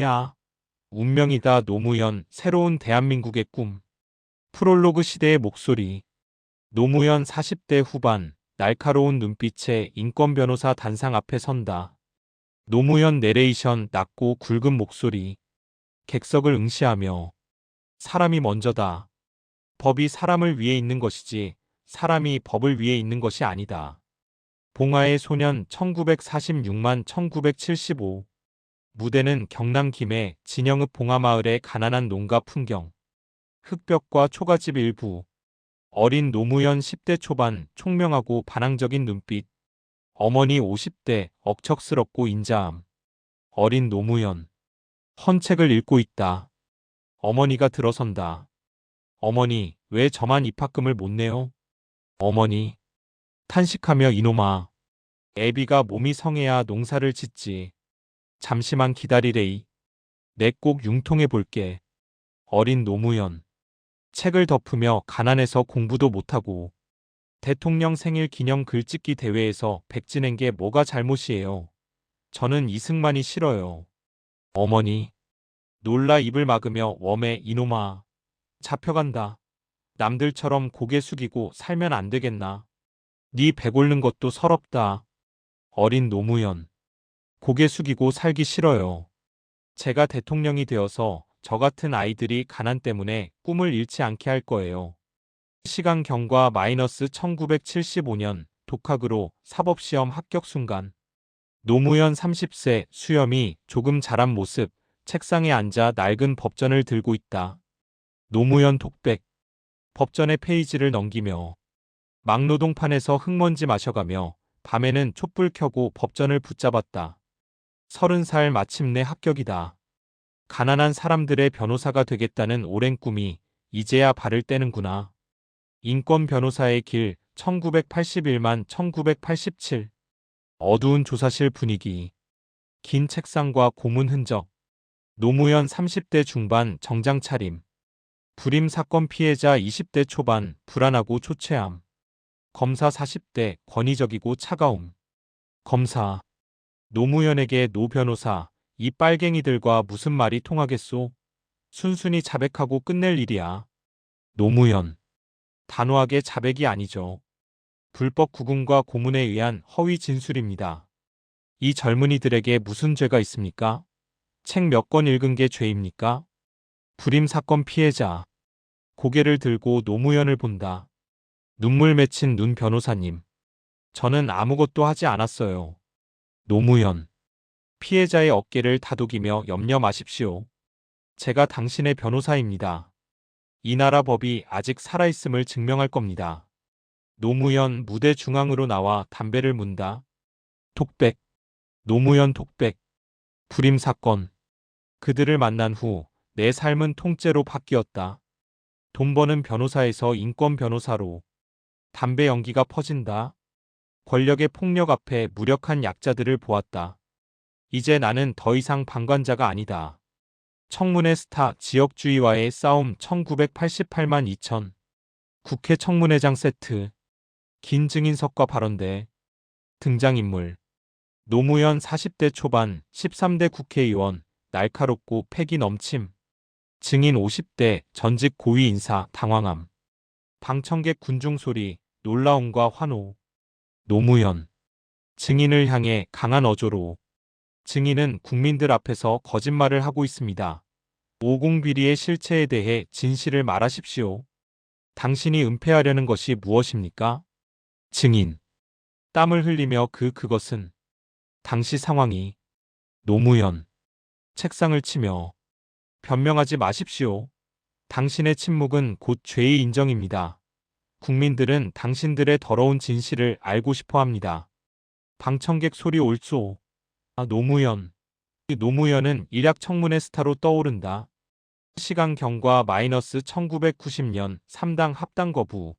야, 운명이다 노무현 새로운 대한민국의 꿈. 프롤로그 시대의 목소리. 노무현 40대 후반 날카로운 눈빛에 인권 변호사 단상 앞에 선다. 노무현 내레이션 낮고 굵은 목소리. 객석을 응시하며 사람이 먼저다. 법이 사람을 위해 있는 것이지 사람이 법을 위해 있는 것이 아니다. 봉화의 소년 1946만 1975. 무대는 경남 김해 진영읍 봉화마을의 가난한 농가 풍경. 흙벽과 초가집 일부. 어린 노무현 10대 초반 총명하고 반항적인 눈빛. 어머니 50대 억척스럽고 인자함. 어린 노무현. 헌 책을 읽고 있다. 어머니가 들어선다. 어머니, 왜 저만 입학금을 못 내요? 어머니. 탄식하며 이놈아. 애비가 몸이 성해야 농사를 짓지. 잠시만 기다리래이. 내 꼭 융통해 볼게. 어린 노무현. 책을 덮으며 가난해서 공부도 못하고 대통령 생일 기념 글짓기 대회에서 백지낸 게 뭐가 잘못이에요. 저는 이승만이 싫어요. 어머니. 놀라 입을 막으며 웜에 이놈아. 잡혀간다. 남들처럼 고개 숙이고 살면 안 되겠나. 네 배 곪는 것도 서럽다. 어린 노무현. 고개 숙이고 살기 싫어요. 제가 대통령이 되어서 저 같은 아이들이 가난 때문에 꿈을 잃지 않게 할 거예요. 시간 경과 마이너스 1975년 독학으로 사법시험 합격 순간. 노무현 30세 수염이 조금 자란 모습. 책상에 앉아 낡은 법전을 들고 있다. 노무현 독백. 법전의 페이지를 넘기며 막노동판에서 흙먼지 마셔가며 밤에는 촛불 켜고 법전을 붙잡았다. 30살 마침내 합격이다. 가난한 사람들의 변호사가 되겠다는 오랜 꿈이 이제야 발을 떼는구나. 인권 변호사의 길 1981만 1987. 어두운 조사실 분위기. 긴 책상과 고문 흔적. 노무현 30대 중반 정장 차림. 불임 사건 피해자 20대 초반 불안하고 초췌함. 검사 40대 권위적이고 차가움. 검사. 노무현에게 노 변호사, 이 빨갱이들과 무슨 말이 통하겠소? 순순히 자백하고 끝낼 일이야. 노무현. 단호하게 자백이 아니죠. 불법 구금과 고문에 의한 허위 진술입니다. 이 젊은이들에게 무슨 죄가 있습니까? 책 몇 권 읽은 게 죄입니까? 불임 사건 피해자. 고개를 들고 노무현을 본다. 눈물 맺힌 눈 변호사님. 저는 아무것도 하지 않았어요. 노무현. 피해자의 어깨를 다독이며 염려 마십시오. 제가 당신의 변호사입니다. 이 나라 법이 아직 살아있음을 증명할 겁니다. 노무현 무대 중앙으로 나와 담배를 문다. 독백. 노무현 독백. 불임 사건. 그들을 만난 후 내 삶은 통째로 바뀌었다. 돈 버는 변호사에서 인권 변호사로. 담배 연기가 퍼진다. 권력의 폭력 앞에 무력한 약자들을 보았다. 이제 나는 더 이상 방관자가 아니다. 청문회 스타 지역주의와의 싸움 1988만 2000. 국회 청문회장 세트. 긴 증인석과 발언대. 등장인물. 노무현 40대 초반 13대 국회의원. 날카롭고 패기 넘침. 증인 50대 전직 고위 인사 당황함. 방청객 군중 소리 놀라움과 환호. 노무현. 증인을 향해 강한 어조로. 증인은 국민들 앞에서 거짓말을 하고 있습니다. 오공비리의 실체에 대해 진실을 말하십시오. 당신이 은폐하려는 것이 무엇입니까? 증인. 땀을 흘리며 그것은. 당시 상황이. 노무현. 책상을 치며. 변명하지 마십시오. 당신의 침묵은 곧 죄의 인정입니다. 국민들은 당신들의 더러운 진실을 알고 싶어 합니다. 방청객 소리 옳소. 노무현. 노무현은 일약 청문회 스타로 떠오른다. 시간 경과 마이너스 1990년 3당 합당 거부.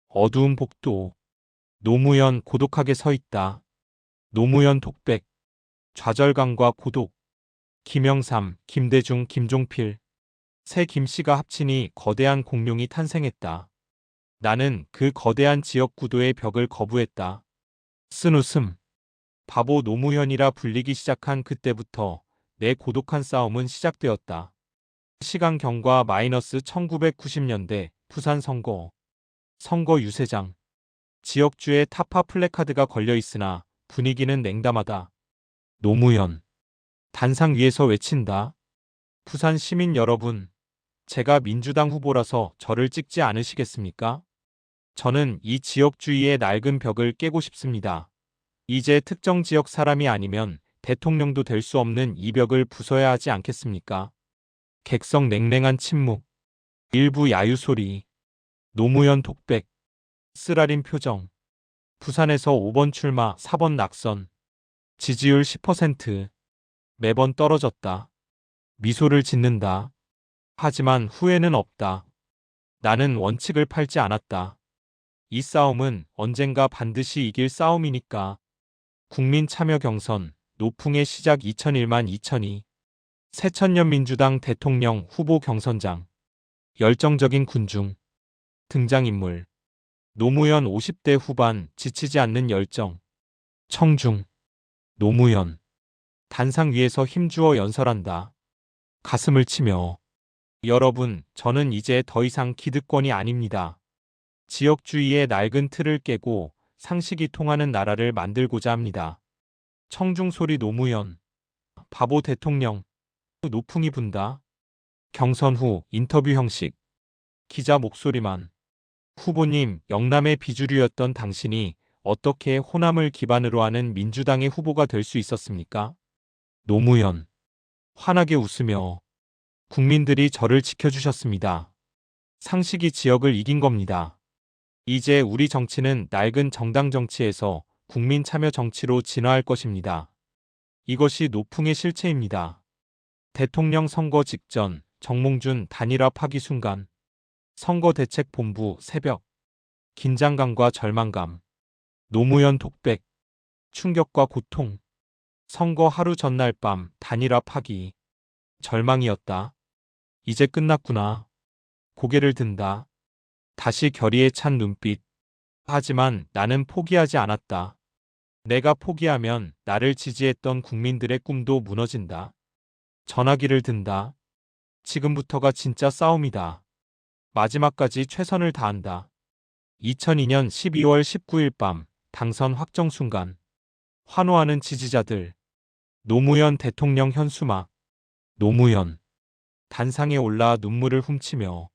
어두운 복도. 노무현 고독하게 서 있다. 노무현 독백. 좌절감과 고독. 김영삼, 김대중, 김종필. 세 김씨가 합치니 거대한 공룡이 탄생했다. 나는 그 거대한 지역 구도의 벽을 거부했다. 쓴 웃음. 바보 노무현이라 불리기 시작한 그때부터 내 고독한 싸움은 시작되었다. 시간 경과 1990년대 부산 선거. 선거 유세장. 지역주에 타파 플래카드가 걸려 있으나 분위기는 냉담하다. 노무현. 단상 위에서 외친다. 부산 시민 여러분, 제가 민주당 후보라서 저를 찍지 않으시겠습니까? 저는 이 지역주의의 낡은 벽을 깨고 싶습니다. 이제 특정 지역 사람이 아니면 대통령도 될 수 없는 이 벽을 부숴야 하지 않겠습니까? 객석 냉랭한 침묵. 일부 야유 소리. 노무현 독백. 쓰라린 표정. 부산에서 5번 출마, 4번 낙선. 지지율 10%. 매번 떨어졌다. 미소를 짓는다. 하지만 후회는 없다. 나는 원칙을 팔지 않았다. 이 싸움은 언젠가 반드시 이길 싸움이니까. 국민 참여 경선, 노풍의 시작 2001만 2002. 새천년 민주당 대통령 후보 경선장. 열정적인 군중. 등장인물. 노무현 50대 후반, 지치지 않는 열정. 청중. 노무현. 단상 위에서 힘주어 연설한다. 가슴을 치며. 여러분, 저는 이제 더 이상 기득권이 아닙니다. 지역주의의 낡은 틀을 깨고 상식이 통하는 나라를 만들고자 합니다. 청중 소리. 노무현. 바보 대통령. 노풍이 분다. 경선 후 인터뷰 형식. 기자 목소리만. 후보님, 영남의 비주류였던 당신이 어떻게 호남을 기반으로 하는 민주당의 후보가 될 수 있었습니까? 노무현. 환하게 웃으며. 국민들이 저를 지켜주셨습니다. 상식이 지역을 이긴 겁니다. 이제 우리 정치는 낡은 정당 정치에서 국민 참여 정치로 진화할 것입니다. 이것이 노풍의 실체입니다. 대통령 선거 직전 정몽준 단일화 파기 순간. 선거대책본부 새벽. 긴장감과 절망감. 노무현 독백. 충격과 고통. 선거 하루 전날 밤 단일화 파기. 절망이었다. 이제 끝났구나. 고개를 든다. 다시 결의에 찬 눈빛. 하지만 나는 포기하지 않았다. 내가 포기하면 나를 지지했던 국민들의 꿈도 무너진다. 전화기를 든다. 지금부터가 진짜 싸움이다. 마지막까지 최선을 다한다. 2002년 12월 19일 밤 당선 확정 순간. 환호하는 지지자들. 노무현 대통령 현수막. 노무현. 단상에 올라 눈물을 훔치며.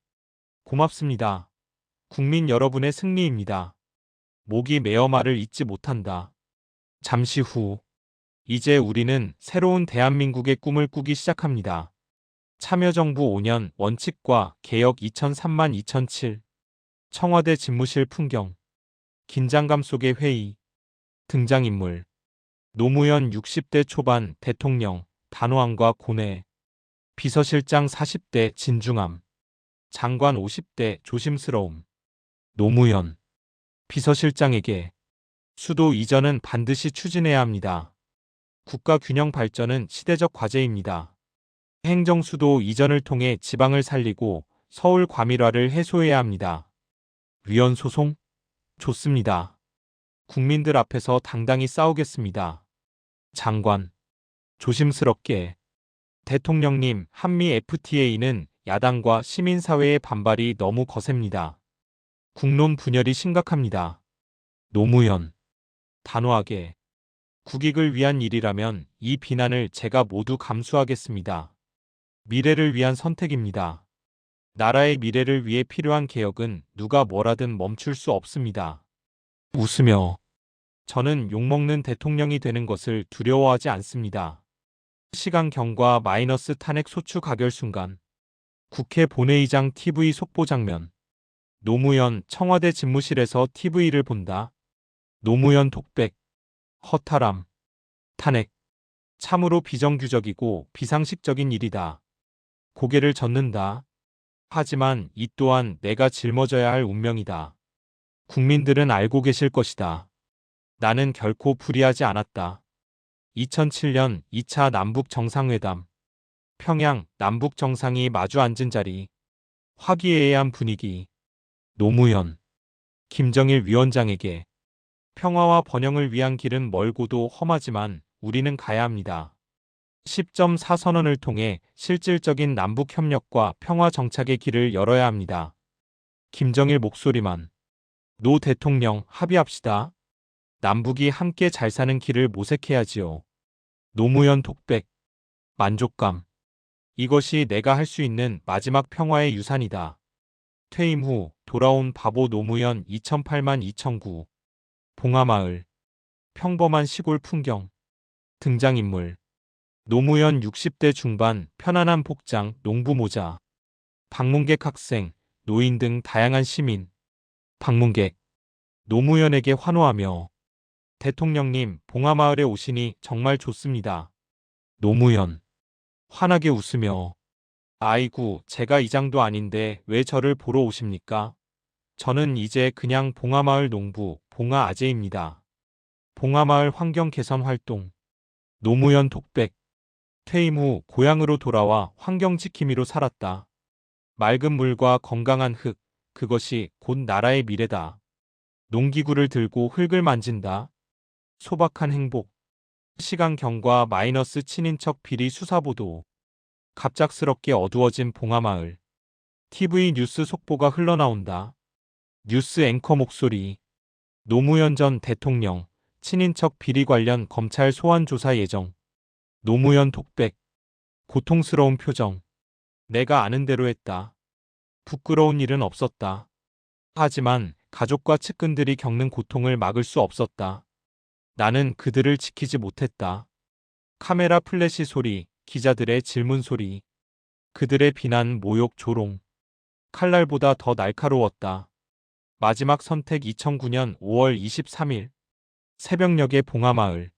고맙습니다. 국민 여러분의 승리입니다. 목이 메어 말을 잇지 못한다. 잠시 후. 이제 우리는 새로운 대한민국의 꿈을 꾸기 시작합니다. 참여정부 5년 원칙과 개혁 2003만 2007. 청와대 집무실 풍경. 긴장감 속의 회의. 등장인물. 노무현 60대 초반 대통령, 단호함과 고뇌. 비서실장 40대 진중함. 장관 50대 조심스러움. 노무현. 비서실장에게 수도 이전은 반드시 추진해야 합니다. 국가 균형 발전은 시대적 과제입니다. 행정수도 이전을 통해 지방을 살리고 서울 과밀화를 해소해야 합니다. 위헌 소송? 좋습니다. 국민들 앞에서 당당히 싸우겠습니다. 장관. 조심스럽게. 대통령님, 한미 FTA는 야당과 시민사회의 반발이 너무 거셉니다. 국론 분열이 심각합니다. 노무현. 단호하게. 국익을 위한 일이라면 이 비난을 제가 모두 감수하겠습니다. 미래를 위한 선택입니다. 나라의 미래를 위해 필요한 개혁은 누가 뭐라든 멈출 수 없습니다. 웃으며. 저는 욕먹는 대통령이 되는 것을 두려워하지 않습니다. 시간 경과 마이너스 탄핵 소추 가결 순간. 국회 본회의장 TV 속보 장면. 노무현 청와대 집무실에서 TV를 본다. 노무현 독백. 허탈함. 탄핵. 참으로 비정규적이고 비상식적인 일이다. 고개를 젓는다. 하지만 이 또한 내가 짊어져야 할 운명이다. 국민들은 알고 계실 것이다. 나는 결코 불의하지 않았다. 2007년 2차 남북 정상회담. 평양 남북 정상이 마주 앉은 자리. 화기애애한 분위기. 노무현. 김정일 위원장에게 평화와 번영을 위한 길은 멀고도 험하지만 우리는 가야 합니다. 10.4 선언을 통해 실질적인 남북 협력과 평화 정착의 길을 열어야 합니다. 김정일 목소리만. 노 대통령 합의합시다. 남북이 함께 잘 사는 길을 모색해야지요. 노무현 독백. 만족감. 이것이 내가 할 수 있는 마지막 평화의 유산이다. 퇴임 후 돌아온 바보 노무현 2008만 2009. 봉하마을. 평범한 시골 풍경. 등장인물. 노무현 60대 중반 편안한 복장, 농부 모자. 방문객 학생, 노인 등 다양한 시민. 방문객. 노무현에게 환호하며 대통령님 봉하마을에 오시니 정말 좋습니다. 노무현. 환하게 웃으며 아이고 제가 이장도 아닌데 왜 저를 보러 오십니까? 저는 이제 그냥 봉하마을 농부 봉하 아재입니다. 봉하마을 환경 개선 활동. 노무현 독백. 퇴임 후 고향으로 돌아와 환경 지킴이로 살았다. 맑은 물과 건강한 흙, 그것이 곧 나라의 미래다. 농기구를 들고 흙을 만진다. 소박한 행복. 시간 경과 마이너스 친인척 비리 수사보도. 갑작스럽게 어두워진 봉하마을. TV 뉴스 속보가 흘러나온다. 뉴스 앵커 목소리. 노무현 전 대통령 친인척 비리 관련 검찰 소환 조사 예정. 노무현 독백. 고통스러운 표정. 내가 아는 대로 했다. 부끄러운 일은 없었다. 하지만 가족과 측근들이 겪는 고통을 막을 수 없었다. 나는 그들을 지키지 못했다. 카메라 플래시 소리, 기자들의 질문 소리. 그들의 비난, 모욕, 조롱. 칼날보다 더 날카로웠다. 마지막 선택 2009년 5월 23일. 새벽녘의 봉하마을.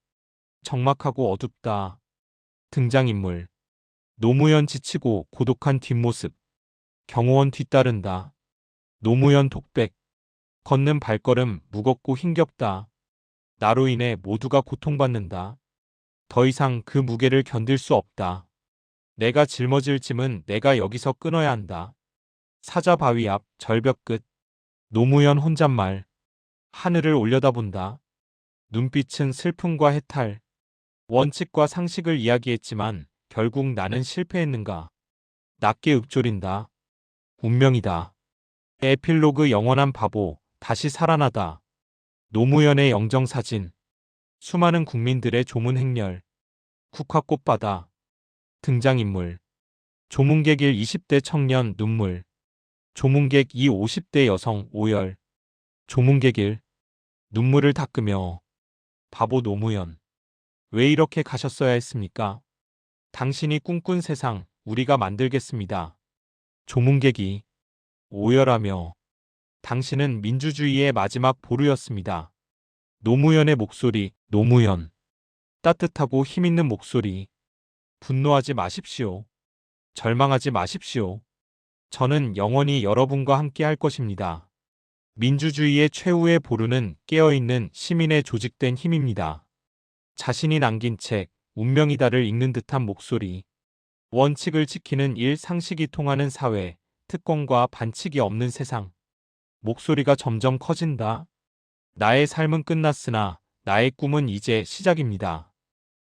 적막하고 어둡다. 등장인물. 노무현 지치고 고독한 뒷모습. 경호원 뒤따른다. 노무현 독백. 걷는 발걸음 무겁고 힘겹다. 나로 인해 모두가 고통받는다. 더 이상 그 무게를 견딜 수 없다. 내가 짊어질 짐은 내가 여기서 끊어야 한다. 사자 바위 앞 절벽 끝. 노무현 혼잣말. 하늘을 올려다본다. 눈빛은 슬픔과 해탈. 원칙과 상식을 이야기했지만 결국 나는 실패했는가. 낮게 읊조린다. 운명이다. 에필로그 영원한 바보, 다시 살아나다. 노무현의 영정사진. 수많은 국민들의 조문 행렬. 국화꽃바다. 등장인물. 조문객 1 20대 청년 눈물. 조문객 2 50대 여성 오열. 조문객 1. 눈물을 닦으며 바보 노무현. 왜 이렇게 가셨어야 했습니까? 당신이 꿈꾼 세상 우리가 만들겠습니다. 조문객 2. 오열하며 당신은 민주주의의 마지막 보루였습니다. 노무현의 목소리. 노무현. 따뜻하고 힘있는 목소리. 분노하지 마십시오. 절망하지 마십시오. 저는 영원히 여러분과 함께 할 것입니다. 민주주의의 최후의 보루는 깨어있는 시민의 조직된 힘입니다. 자신이 남긴 책 운명이다를 읽는 듯한 목소리. 원칙을 지키는 일, 상식이 통하는 사회, 특권과 반칙이 없는 세상. 목소리가 점점 커진다. 나의 삶은 끝났으나 나의 꿈은 이제 시작입니다.